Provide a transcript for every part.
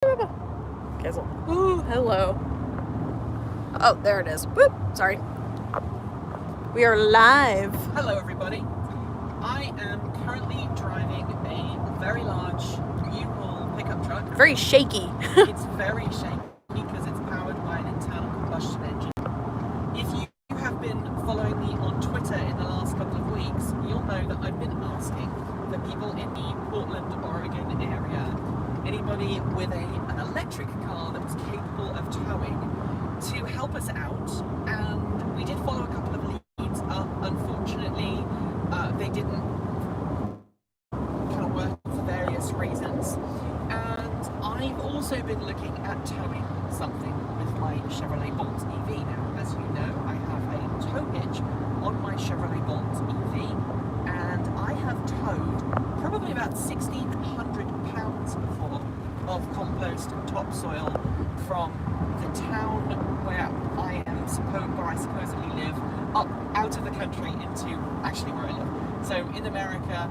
Kessel. Ooh, hello. Oh, there it is. Whoop, sorry. We are live. Hello everybody. I am currently driving a very large Niro pickup truck. Very shaky. It's very shaky because it's powered by an internal combustion engine. If you have been following me on Twitter in the last couple of weeks, you'll know that I've been asking the people in the Portland, Oregon area, anybody with an electric car that was capable of towing, to help us out, and we did follow a couple of leads. Unfortunately, they didn't kind of work for various reasons, and I've also been looking at towing something with my Chevrolet Bolt EV. Now, as you know, I have a tow hitch on my Chevrolet Bolt EV, and I have towed probably about 1,600 pounds before of compost and topsoil from the town where I supposedly live, up out of the country into actually where I live. So in America,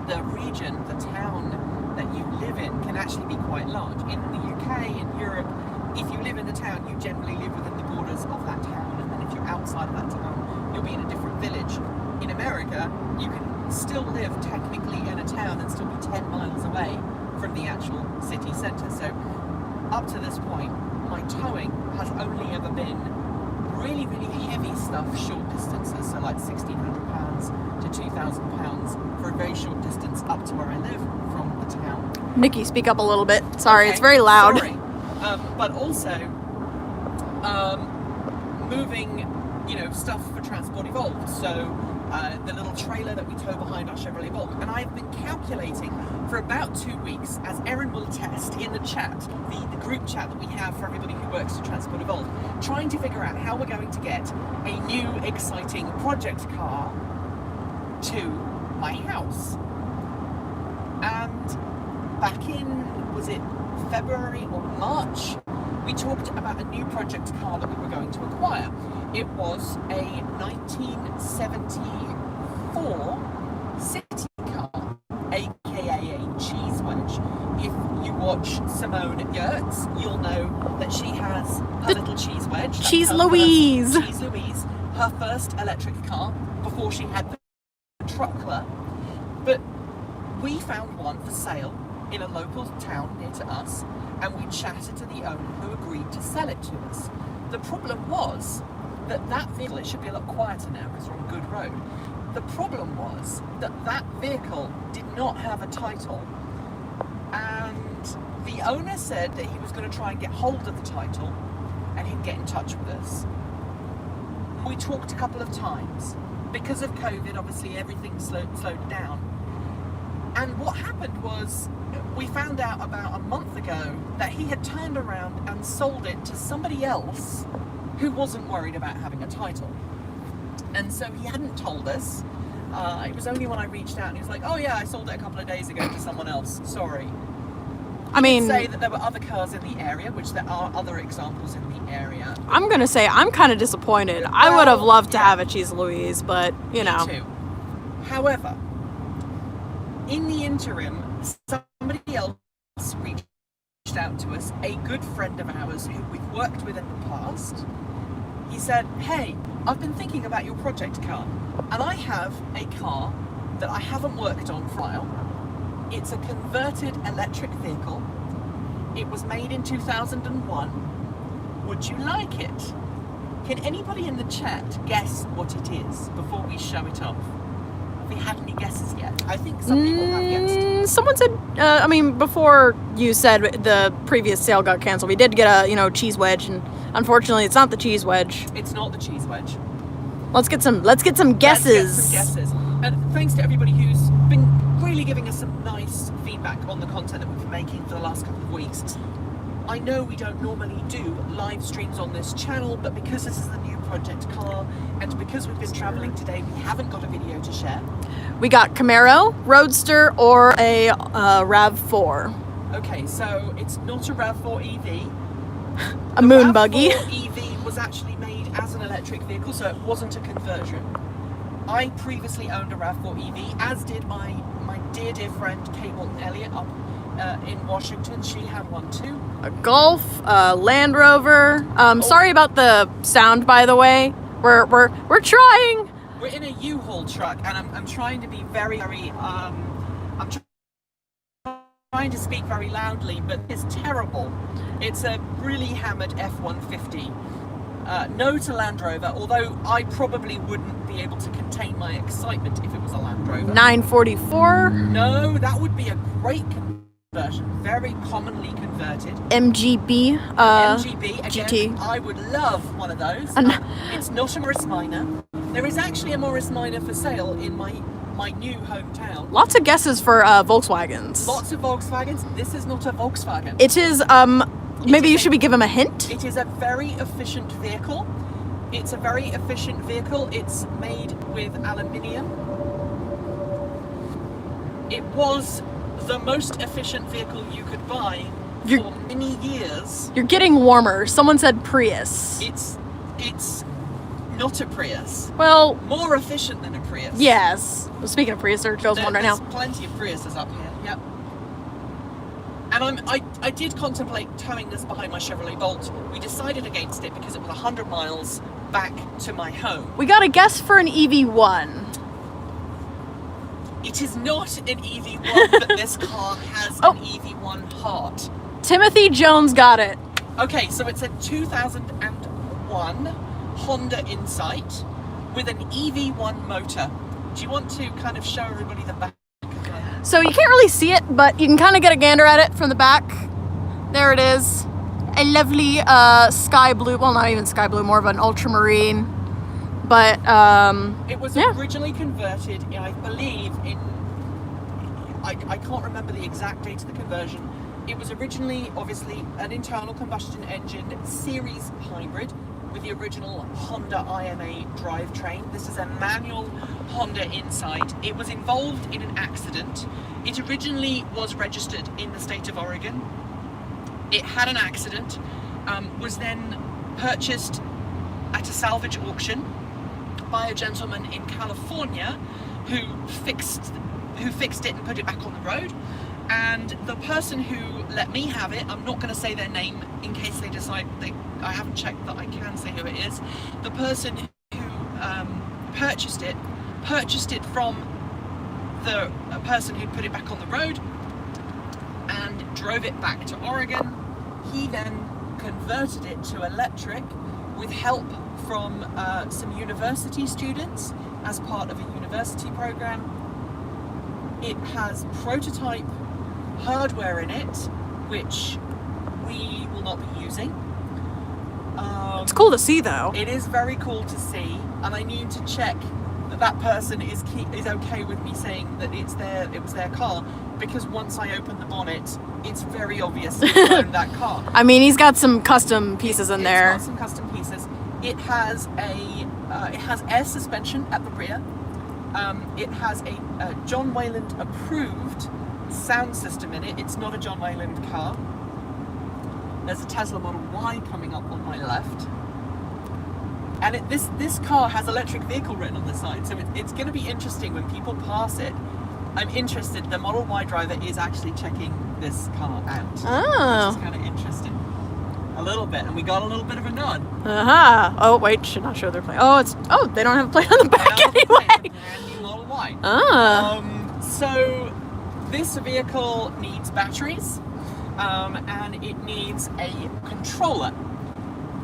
the region, the town that you live in can actually be quite large. In the UK, in Europe, if you live in the town, you generally live within the borders of that town, and then if you're outside of that town, you'll be in a different village. In America, you can still live technically in a town and still be 10 miles away from the actual city centre. So up to this point, my towing has only ever been really, really heavy stuff, short distances, so like 1,600 pounds to 2,000 pounds for a very short distance up to where I live from the town. Nikki, speak up a little bit. Sorry, Okay, it's very loud. Sorry. But also moving, stuff for Transport Evolved. So the little trailer that we tow behind our Chevrolet Bolt. And I've been calculating for about 2 weeks, as Erin will attest in the chat, the group chat that we have for everybody who works for Transport Evolved, trying to figure out how we're going to get a new, exciting project car to my house. And back in, was it February or March, we talked about a new project car that we were going to acquire. It was a 1974 city car, aka a cheese wedge. If you watch Simone Gertz, you'll know that she has a little cheese wedge. Cheese Louise. Cheese Louise, her first electric car before she had the truckler. But we found one for sale in a local town near to us, and we chatted to the owner who agreed to sell it to us. The problem was that vehicle, it should be a lot quieter now because we're on good road. The problem was that vehicle did not have a title, and the owner said that he was going to try and get hold of the title and he'd get in touch with us. We talked a couple of times. Because of COVID, obviously everything slowed down. And what happened was, we found out about a month ago that he had turned around and sold it to somebody else who wasn't worried about having a title. And so he hadn't told us. It was only when I reached out and he was like, oh yeah, I sold it a couple of days ago to someone else, sorry. I mean, He did say that there were other cars in the area, which there are other examples in the area. I'm gonna say I'm kind of disappointed. I would have loved to have a Cheese Louise, but Me too. However, in the interim, somebody else reached out to us, a good friend of ours who we've worked with in the past. He said, hey, I've been thinking about your project car, and I have a car that I haven't worked on for a while. It's a converted electric vehicle. It was made in 2001. Would you like it? Can anybody in the chat guess what it is before we show it off? Have we had any guesses yet? I think some people have guessed. Someone said, before you said the previous sale got canceled, we did get a, cheese wedge, and unfortunately it's not the cheese wedge. It's not the cheese wedge. Let's get some guesses. Let's get some guesses. And thanks to everybody who's been really giving us some nice feedback on the content that we've been making for the last couple of weeks. I know we don't normally do live streams on this channel, but because this is the new project car, and because we've been traveling today, we haven't got a video to share. We got Camaro, Roadster, or a RAV4. Okay, so it's not a RAV4 EV. A moon buggy. The RAV4 EV was actually made as an electric vehicle, so it wasn't a conversion. I previously owned a RAV4 EV, as did my dear friend Kate Walton Elliott up in Washington, she had one too. A Golf, a Land Rover. Sorry about the sound, by the way. We're trying. We're in a U-Haul truck, and I'm trying to be very, very, I'm trying to speak very loudly, but it's terrible. It's a really hammered F-150. No to Land Rover, although I probably wouldn't be able to contain my excitement if it was a Land Rover. 944. No, that would be a great conversion. Very commonly converted. MGB. MGB, again, GT. I would love one of those. It's not a Morris Minor. There is actually a Morris Minor for sale in my new hometown. Lots of guesses for Volkswagens. Lots of Volkswagens. This is not a Volkswagen. It is, maybe you should give him a hint? It is a very efficient vehicle. It's a very efficient vehicle. It's made with aluminium. It was the most efficient vehicle you could buy for many years. You're getting warmer. Someone said Prius. It's not a Prius. Well, more efficient than a Prius. Yes. Well, speaking of Prius, there's one right now. There's plenty of Priuses up here. Yep. And I did contemplate towing this behind my Chevrolet Bolt. We decided against it because it was 100 miles back to my home. We got a guess for an EV1. It is not an EV1, but this car has an EV1 heart. Timothy Jones got it. Okay, so it's a 2001 Honda Insight with an EV1 motor. Do you want to kind of show everybody the back of that? So you can't really see it, but you can kind of get a gander at it from the back. There it is. A lovely sky blue, well, not even sky blue, more of an ultramarine. But, it was originally converted, I believe, I can't remember the exact date of the conversion. It was originally, obviously, an internal combustion engine series hybrid with the original Honda IMA drivetrain. This is a manual Honda Insight. It was involved in an accident. It originally was registered in the state of Oregon. It had an accident, was then purchased at a salvage auction by a gentleman in California who fixed it and put it back on the road. And the person who let me have it, I'm not going to say their name in case they decide I haven't checked that I can say who it is. The person who purchased it from the person who put it back on the road and drove it back to Oregon. He then converted it to electric with help from some university students as part of a university program. It has prototype hardware in it, which we will not be using. It's cool to see, though. It is very cool to see, and I need to check that person is okay with me saying that it was their car, because once I open the bonnet, it's very obvious who owned that car. I mean, he's got some custom pieces in there. It's got some custom pieces. It has air suspension at the rear. It has a John Wayland approved sound system in it. It's not a John Wayland car. There's a Tesla Model Y coming up on my left. And this car has electric vehicle written on the side, so it's going to be interesting when people pass it. I'm interested. The Model Y driver is actually checking this car out. Oh. Which is kind of interesting. A little bit, and we got a little bit of a nod. Oh, wait, should not show their plate. They don't have a plate on the back anyway. Brand new Model Y. So this vehicle needs batteries, and it needs a controller.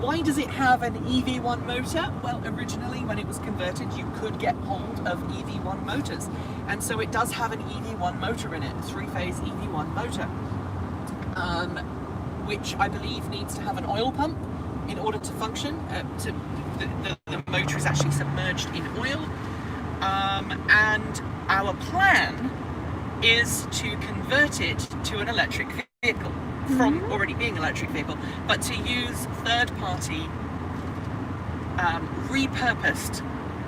Why does it have an EV1 motor? Well, originally when it was converted, you could get hold of EV1 motors. And so it does have an EV1 motor in it, a 3-phase EV1 motor, which I believe needs to have an oil pump in order to function. The motor is actually submerged in oil. And our plan is to convert it to an electric vehicle. From already being an electric vehicle, but to use third-party repurposed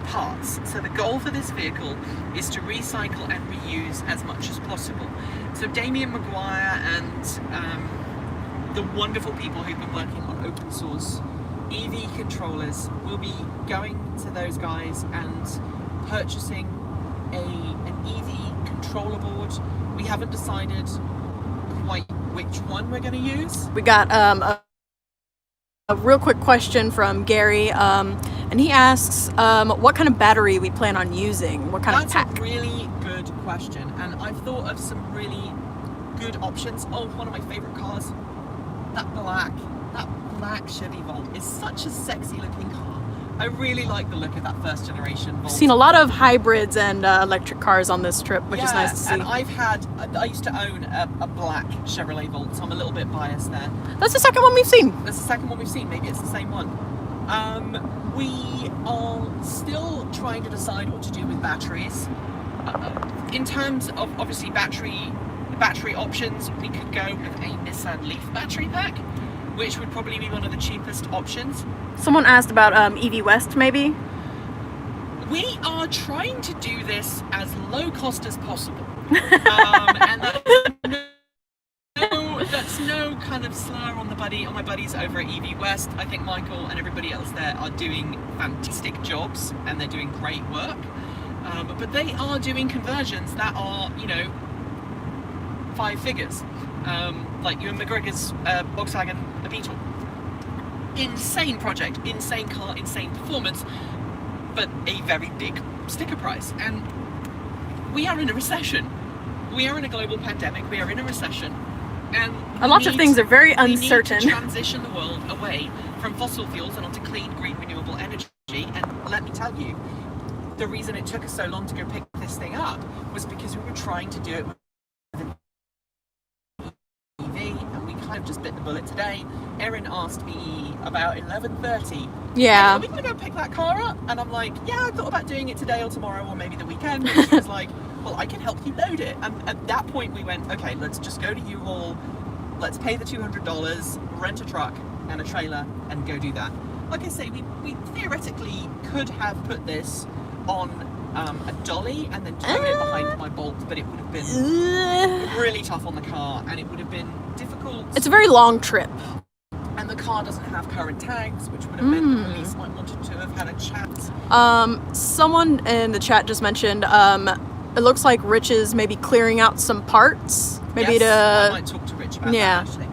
parts. So the goal for this vehicle is to recycle and reuse as much as possible. So Damien Maguire and the wonderful people who've been working on open source EV controllers will be going to those guys and purchasing an EV controller board. We haven't decided quite which one we're going to use. We got a real quick question from Gary, and he asks what kind of battery we plan on using, what kind of pack. That's a really good question, and I've thought of some really good options. Oh, one of my favorite cars, that black Chevy Volt is such a sexy looking car. I really like the look of that first generation Volt. I've seen a lot of hybrids and electric cars on this trip, which is nice to see. And I used to own a black Chevrolet Volt, so I'm a little bit biased there. That's the second one we've seen. That's the second one we've seen. Maybe it's the same one. We are still trying to decide what to do with batteries. In terms of obviously battery options, we could go with a Nissan Leaf battery pack, which would probably be one of the cheapest options. Someone asked about EV West, maybe? We are trying to do this as low cost as possible. And that's no kind of slur on my buddies over at EV West. I think Michael and everybody else there are doing fantastic jobs, and they're doing great work. But they are doing conversions that are, 5 figures. Like Ewan McGregor's Volkswagen Beetle. Insane project, insane car, insane performance, but a very big sticker price. And we are in a recession. We are in a global pandemic. We are in a recession. And a lot of things are very uncertain. We need to transition the world away from fossil fuels and onto clean, green, renewable energy. And let me tell you, the reason it took us so long to go pick this thing up was because we were trying to do it with an EV, and we kind of just bit the bullet today. Erin asked me about 11:30. Yeah. Are we going to go pick that car up? And I'm like, yeah, I thought about doing it today or tomorrow or maybe the weekend. And she was like, well, I can help you load it. And at that point we went, okay, let's just go to U-Haul. Let's pay the $200, rent a truck and a trailer and go do that. Like I say, we theoretically could have put this on a dolly and then towed it behind my Bolt, but it would have been really tough on the car and it would have been difficult. It's a very long trip. And the car doesn't have current tags, which would have meant the police might wanted to have had a chat. Someone in the chat just mentioned it looks like Rich is maybe clearing out some parts. Maybe I might talk to Rich about that actually.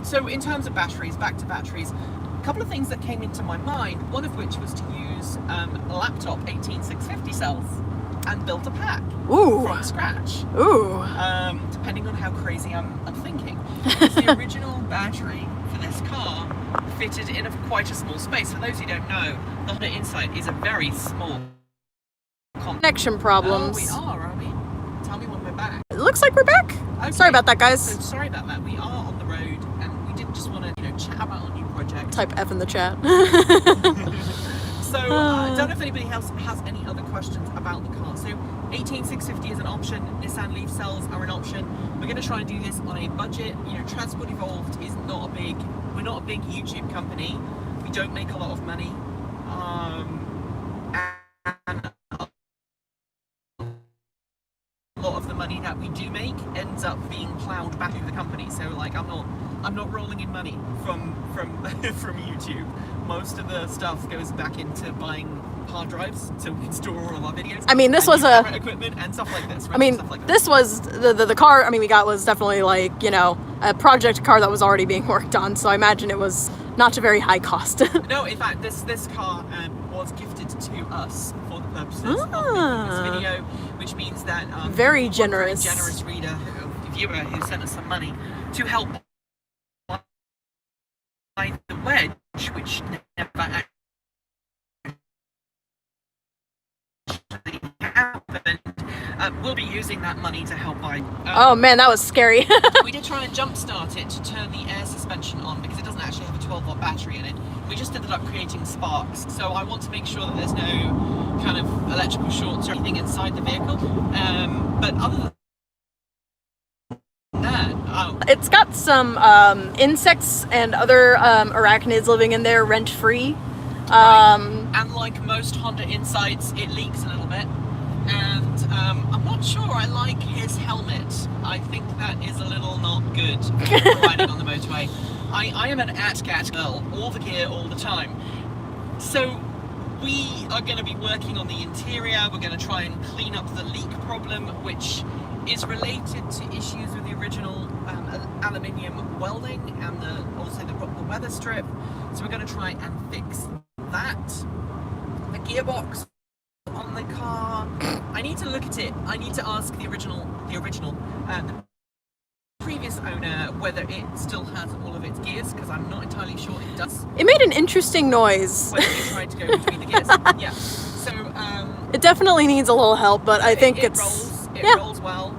So in terms of batteries, back to batteries, a couple of things that came into my mind, one of which was to use a laptop 18650 cells and build a pack from scratch. Ooh. Depending on how crazy I'm thinking. The original battery for this car fitted in quite a small space. For those who don't know, the Honda Insight is a very small connection problems. Oh, are we? Tell me when we're back. It looks like we're back. Okay. Sorry about that, guys. So sorry about that. We are on the road, and we did just want to, chat about our new project. Type F in the chat. So I don't know if anybody else has any other questions about the car. So 18650 is an option. Nissan Leaf cells are an option. We're going to try and do this on a budget. Transport Evolved is we're not a big YouTube company. We don't make a lot of money. And a lot of the money that we do make ends up being plowed back into the company. So I'm not rolling in money from YouTube. Most of the stuff goes back into buying hard drives so we can store all of our videos. I mean, this was equipment and stuff like this. This was the car. We got was definitely a project car that was already being worked on. So I imagine it was not a very high cost. No, in fact, this car was gifted to us for the purposes of making this video, which means that very generous reader, viewer who sent us some money to help buy the wedge, which never actually happened. We'll be using that money to help buy. Oh man, that was scary. We did try and jumpstart it to turn the air suspension on because it doesn't actually have a 12-volt battery in it. We just ended up creating sparks, so I want to make sure that there's no kind of electrical shorts or anything inside the vehicle. But other than that, it's got some insects and other arachnids living in there rent-free. And like most Honda Insights, it leaks a little bit. And I'm not sure I like his helmet. I think that is a little not good for riding on the motorway. I am an ATCAT girl, all the gear, all the time. So we are going to be working on the interior. We're going to try and clean up the leak problem, which is related to issues with the original aluminium welding and also the weather strip. So we're going to try and fix that. The gearbox on the car, I need to look at it. I need to ask the previous owner whether it still has all of its gears, because I'm not entirely sure it does. It made an interesting noise. When you tried to go between the gears. Yeah. So it definitely needs a little help, but I think it rolls well.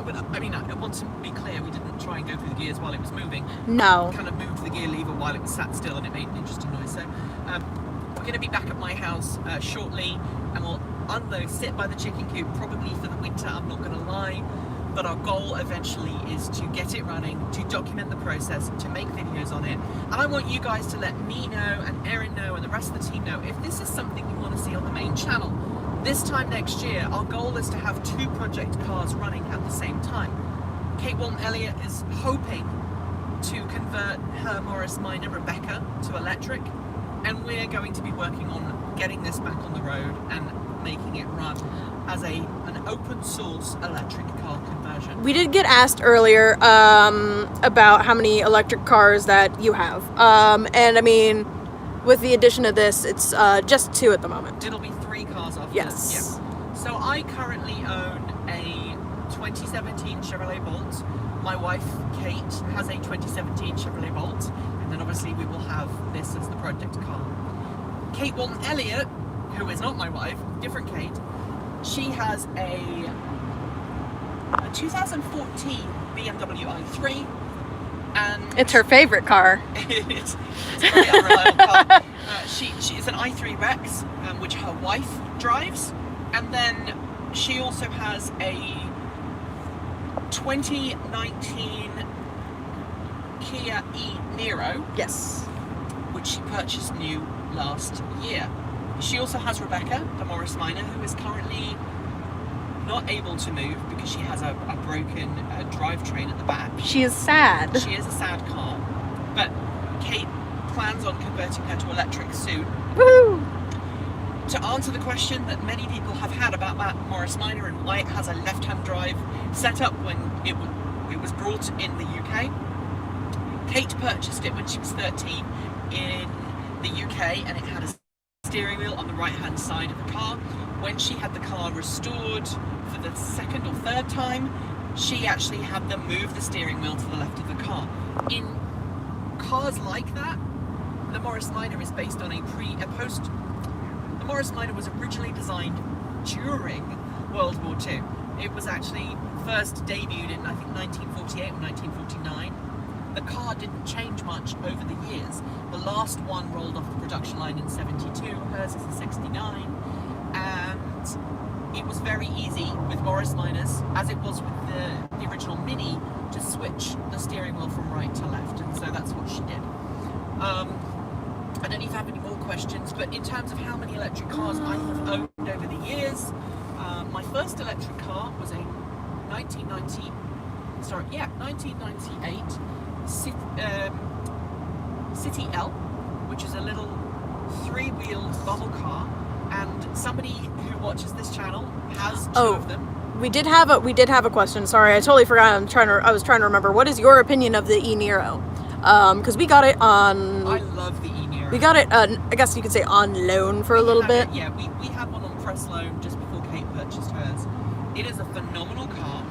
But I mean, I want to be clear, we didn't try and go through the gears while it was moving. No. We kind of moved the gear lever while it was sat still, and it made an interesting noise. So we're going to be back at my house shortly, and we'll sit by the chicken coop probably for the winter, I'm not going to lie. But our goal eventually is to get it running, to document the process, to make videos on it. And I want you guys to let me know, and Erin know, and the rest of the team know if this is something you want to see on the main channel. This time next year, our goal is to have 2 project cars running at the same time. Kate Walton Elliott is hoping to convert her Morris Minor Rebecca to electric, and we're going to be working on getting this back on the road and making it run as an open source electric car conversion. We did get asked earlier about how many electric cars that you have. And I mean, with the addition of this, it's just 2 at the moment. It'll be 3 cars after Yes. this. Yes. So I currently own a 2017 Chevrolet Bolt. My wife, Kate, has a 2017 Chevrolet Bolt. And then obviously we will have this as the project car. Kate Walton Elliott, who is not my wife, different Kate, she has a 2014 BMW i3, and It's her favorite car. it's a very unreliable car. She is an i3 Rex, which her wife drives, and then she also has a 2019 Kia Niro. Yes. Which she purchased new last year. She also has Rebecca, the Morris Minor, who is currently not able to move because she has a broken drivetrain at the back. She is sad. She is a sad car, but Kate plans on converting her to electric soon. Woo! To answer the question that many people have had about that Morris Minor and why it has a left-hand drive setup when it was brought in the UK, Kate purchased it when she was 13 in the UK, and it had a steering wheel on the right hand side of the car. When she had the car restored for the 2nd or 3rd time, she actually had them move the steering wheel to the left of the car. In cars like that, the Morris Minor is based on a post. The Morris Minor was originally designed during World War II. It was actually first debuted in, I think, 1948 or 1949. The car didn't change much over the years. The last one rolled off the production line in 72, hers is in 69, and it was very easy with Morris Minors, as it was with the original Mini, to switch the steering wheel from right to left, and so that's what she did. I don't know if you have any more questions, but in terms of how many electric cars I have owned over the years, my first electric car was a 1998 City L, which is a little 3-wheeled bubble car, and somebody who watches this channel has 2 of them. We did have a question. Sorry, I totally forgot. I was trying to remember. What is your opinion of the Niro? Because we got it on. I love the Niro. We got it. I guess you could say on loan for a little bit. Yeah, we had one on press loan just before Kate purchased hers. It is a phenomenal car.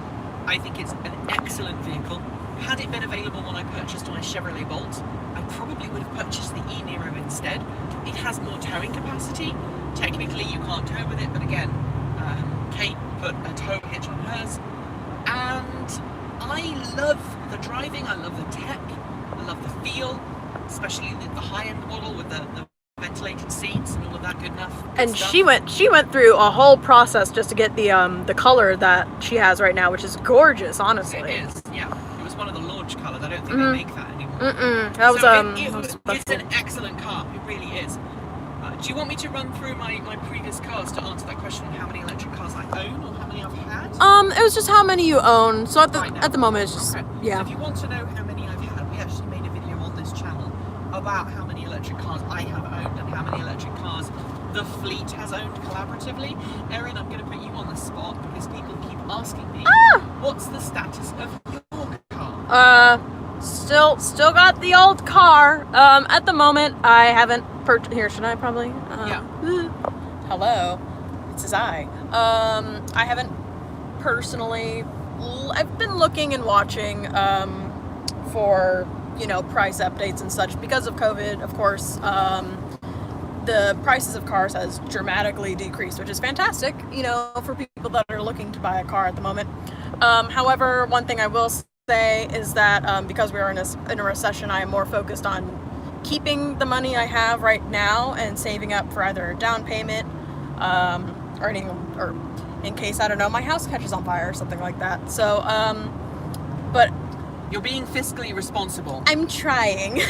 I think it's an excellent vehicle. Had it been available when I purchased my Chevrolet Bolt, I probably would have purchased the e-Niro instead. It has more towing capacity. Technically, you can't tow with it, but again, Kate put a tow hitch on hers. And I love the driving, I love the tech, I love the feel, especially the high-end model with the ventilated seats and all of that good enough. And she went through a whole process just to get the color that she has right now, which is gorgeous, honestly. It is, yeah. It was one of the launch colours. I don't think they make that anymore. That was it's an excellent car. It really is. Do you want me to run through my previous cars to answer that question on how many electric cars I own or how many I've had? It was just how many you own. So at the moment it's just yeah. So if you want to know how many I've had, we actually made a video on this channel about how many electric cars I have owned and how many electric cars the fleet has owned collaboratively. Erin, I'm going to put you on the spot because people keep asking me, what's the status of your car? Still got the old car. At the moment, I haven't here, should I probably? Yeah. Hello, this is I. I haven't personally. I've been looking and watching for price updates and such because of COVID. Of course, the prices of cars has dramatically decreased, which is fantastic. For people that are looking to buy a car at the moment. However, one thing I will say is that because we are in a recession, I am more focused on keeping the money I have right now and saving up for either a down payment or in case, I don't know, my house catches on fire or something like that. So, but you're being fiscally responsible. I'm trying.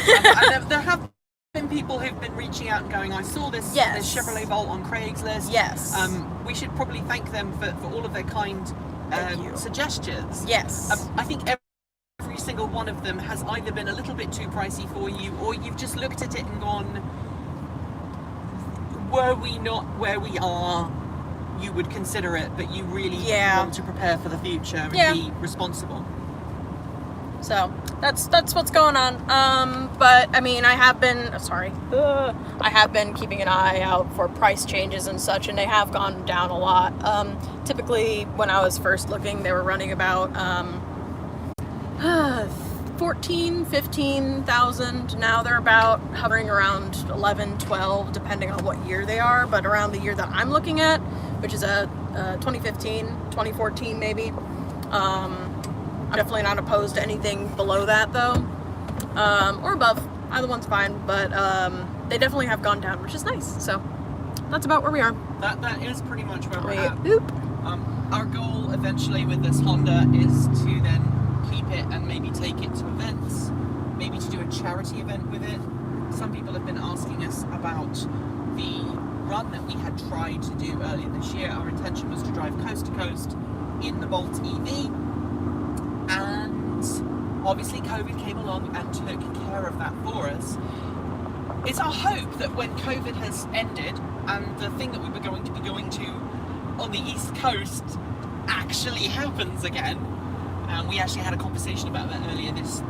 There have been people who've been reaching out and going, I saw this Chevrolet Volt on Craigslist. Yes. We should probably thank them for all of their kind suggestions. Yes. I think every single one of them has either been a little bit too pricey for you, or you've just looked at it and gone, were we not where we are, you would consider it, but you really want to prepare for the future and be responsible. So that's what's going on. But I mean, I have been keeping an eye out for price changes and such, and they have gone down a lot. Typically, when I was first looking, they were running about 15,000. Now they're about hovering around 11, 12, depending on what year they are. But around the year that I'm looking at, which is 2015, 2014 maybe. I'm definitely not opposed to anything below that though, or above. Either one's fine, but they definitely have gone down, which is nice. So that's about where we are. That is pretty much where we're at. Our goal eventually with this Honda is to then keep it and maybe take it to events, maybe to do a charity event with it. Some people have been asking us about the run that we had tried to do earlier this year. Our intention was to drive coast to coast in the Bolt EV, and obviously COVID came along and took care of that for us. It's our hope that when COVID has ended and the thing that we were going to be going to on the East Coast actually happens again, and we actually had a conversation about that earlier this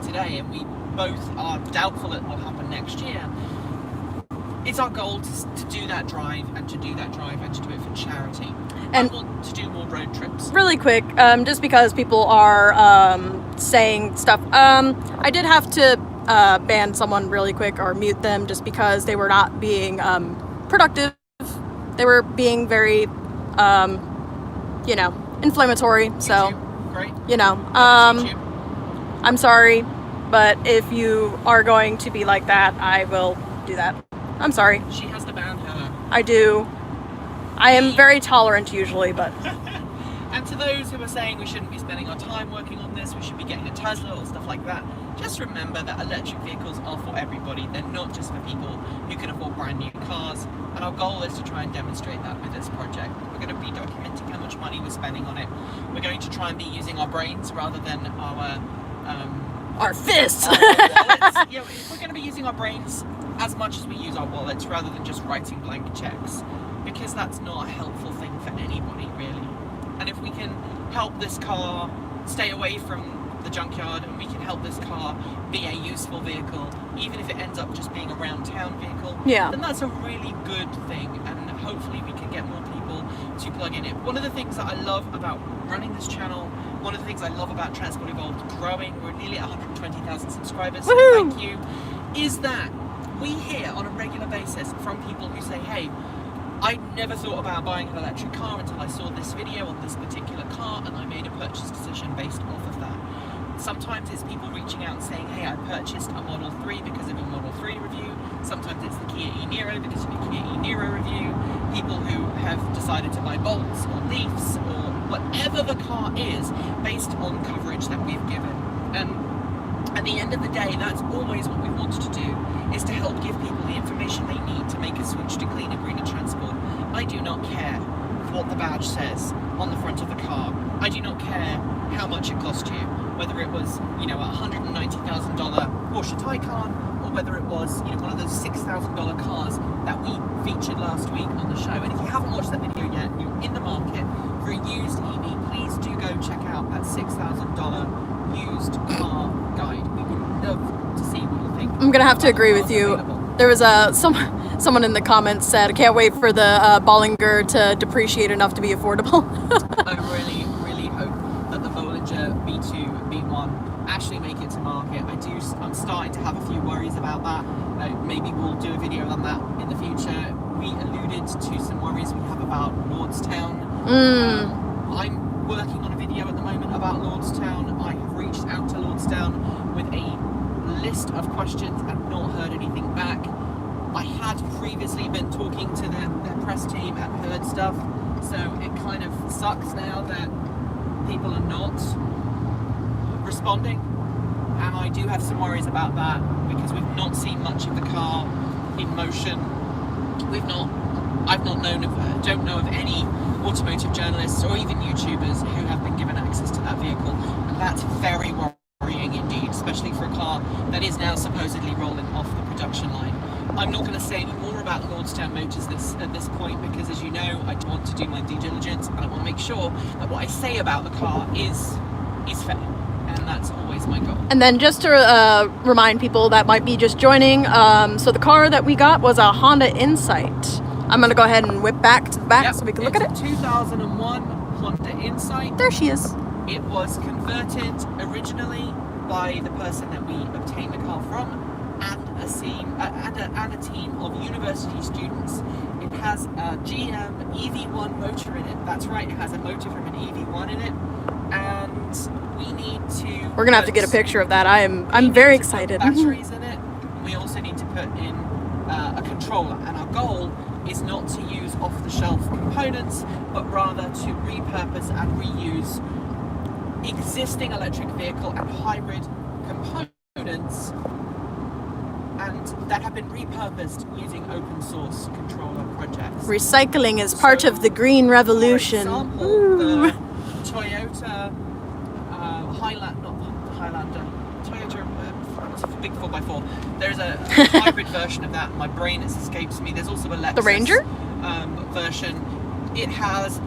today, and we both are doubtful it will happen next year. It's our goal to do that drive and to do it for charity. And I want to do more road trips. Really quick, just because people are saying stuff. I did have to ban someone really quick or mute them just because they were not being productive. They were being very, inflammatory. So, great. I'm sorry, but if you are going to be like that, I will do that. I'm sorry. She has to ban her. I do. I am very tolerant usually, but... And to those who are saying we shouldn't be spending our time working on this, we should be getting a Tesla or stuff like that, just remember that electric vehicles are for everybody. They're not just for people who can afford brand new cars. And our goal is to try and demonstrate that with this project. We're going to be documenting how much money we're spending on it. We're going to try and be using our brains rather than our fists. Wallets. We're going to be using our brains as much as we use our wallets rather than just writing blank checks, because that's not a helpful thing for anybody really. And if we can help this car stay away from the junkyard, and we can help this car be a useful vehicle, even if it ends up just being a round town vehicle, then that's a really good thing, and hopefully we can get more people to plug in it. One of the things that I love about running this channel, one of the things I love about Transport Evolved growing, we're nearly at 120,000 subscribers, so thank you, is that we hear on a regular basis from people who say, hey, I never thought about buying an electric car until I saw this video on this particular car, and I made a purchase decision based off of that. Sometimes it's people reaching out and saying, hey, I purchased a Model 3 because of a Model 3 review. Sometimes it's the Kia e-Niro because of a Kia e-Niro review. People who have decided to buy Bolts or Leafs or whatever the car is based on coverage that we've given. And at the end of the day, that's always what we wanted to do, is to help give people the information they need to make a switch to cleaner, greener transport. I do not care what the badge says on the front of the car. I do not care how much it cost you, whether it was, a $190,000 Porsche Taycan or whether it was one of those $6,000 cars that we featured last week on the show. And if you haven't watched that video yet, and you're in the market for a used EV, please do go check out that $6,000 used car guide. We would love to see what you think. I'm gonna have to agree with you. There was someone in the comments said, I can't wait for the Bollinger to depreciate enough to be affordable. I really, really hope that the Bollinger B2, B1 actually make it to market. I'm starting to have a few worries about that. Maybe we'll do a video on that in the future. We alluded to some worries we have about Lordstown. I'm working on a video at the moment about Lordstown. I have reached out to Lordstown with a list of questions and not heard anything back. I had previously been talking to their press team and heard stuff, so it kind of sucks now that people are not responding, and I do have some worries about that because we've not seen much of the car in motion. Don't know of any automotive journalists or even YouTubers who have been given access to that vehicle, and that's very worrying indeed, especially for a car that is now supposedly rolling off the production line. I'm not going to say any more about Lordstown Motors at this point because, as you know, I want to do my due diligence and I want to make sure that what I say about the car is fair, and that's always my goal. And then just to remind people that might be just joining, so the car that we got was a Honda Insight. I'm going to go ahead and whip back to the back so we can look at it. 2001 Honda Insight. There she is. It was converted originally by the person that we obtained the car from and a team of university students. It has a GM EV1 motor in it. That's right, it has a motor from an EV1 in it. And we need to... We're going to have to get a picture of that. I'm very excited. Batteries in it. We also need to put in a controller. And our goal is not to use off-the-shelf components, but rather to repurpose and reuse existing electric vehicle and hybrid components and that have been repurposed using open source controller projects. Recycling is part of the green revolution. For example, the Toyota Toyota big 4x4. There's a hybrid version of that. My brain escapes me. There's also a Lexus, the Ranger version. It has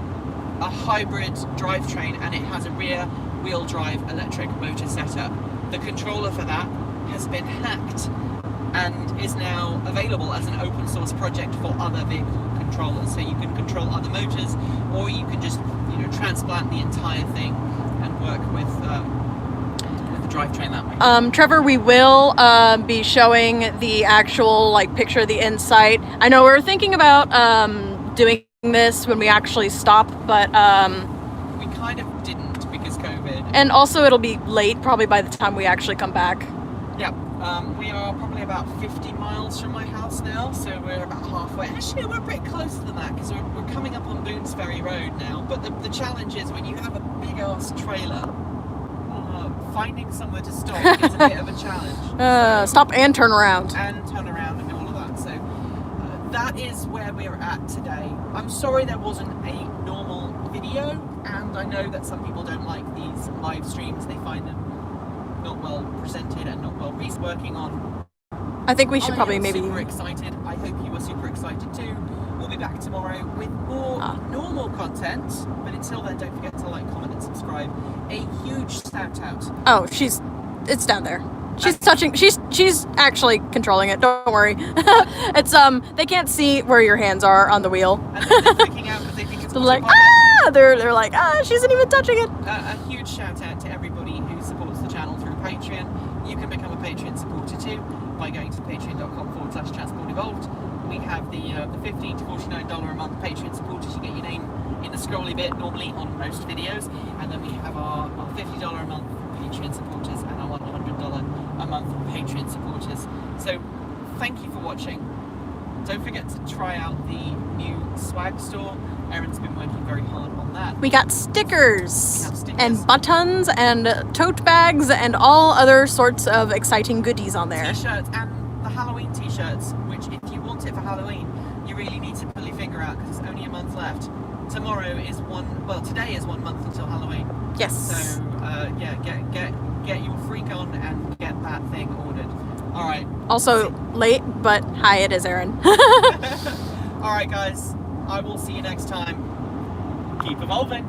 a hybrid drivetrain and it has a rear wheel drive electric motor setup. The controller for that has been hacked and is now available as an open source project for other vehicle controllers. So you can control other motors, or you can just transplant the entire thing and work with the drivetrain that way. Trevor, we will be showing the actual picture of the Insight. I know we were thinking about doing this when we actually stop, but we kind of didn't because COVID. And also it'll be late probably by the time we actually come back. Yeah. We are probably about 50 miles from my house now, so we're about halfway. Actually, we're a bit closer than that because we're coming up on Boonesferry Road now. But the challenge is when you have a big-ass trailer, finding somewhere to stop is a bit of a challenge. Stop and turn around. And turn around and all of that. So that is where we're at today. I'm sorry there wasn't a normal video, and I know that some people don't like these live streams. They find them not well presented and not well working on. I think we should probably maybe... super excited. I hope you are super excited too. We'll be back tomorrow with more normal content, but until then, don't forget to like, comment, and subscribe. A huge shout out. Oh, it's down there. She's touching. She's actually controlling it. Don't worry. It's they can't see where your hands are on the wheel. And they're freaking out because they think it's like they're like she isn't even touching it. A huge shout out to everybody who supports the channel through Patreon. You can become a Patreon supporter too by going to patreon.com/transportevolved. We have the $15 to $49 a month Patreon supporters. You get your name in the scrolly bit normally on most videos, and then we have our $50 a month Patreon supporters and our $100 a month Patreon supporters. So thank you for watching. Don't forget to try out the new swag store. Erin's been working very hard on that. We got stickers and buttons and tote bags and all other sorts of exciting goodies on there. T-shirts and the Halloween t-shirts, which if you want it for Halloween, you really need to pull your finger out because it's only a month left. Today is 1 month until Halloween. Yes. So yeah, get your freak on and get that thing ordered. All right. Also late, but hi, it is Erin. All right, guys. I will see you next time. Keep evolving.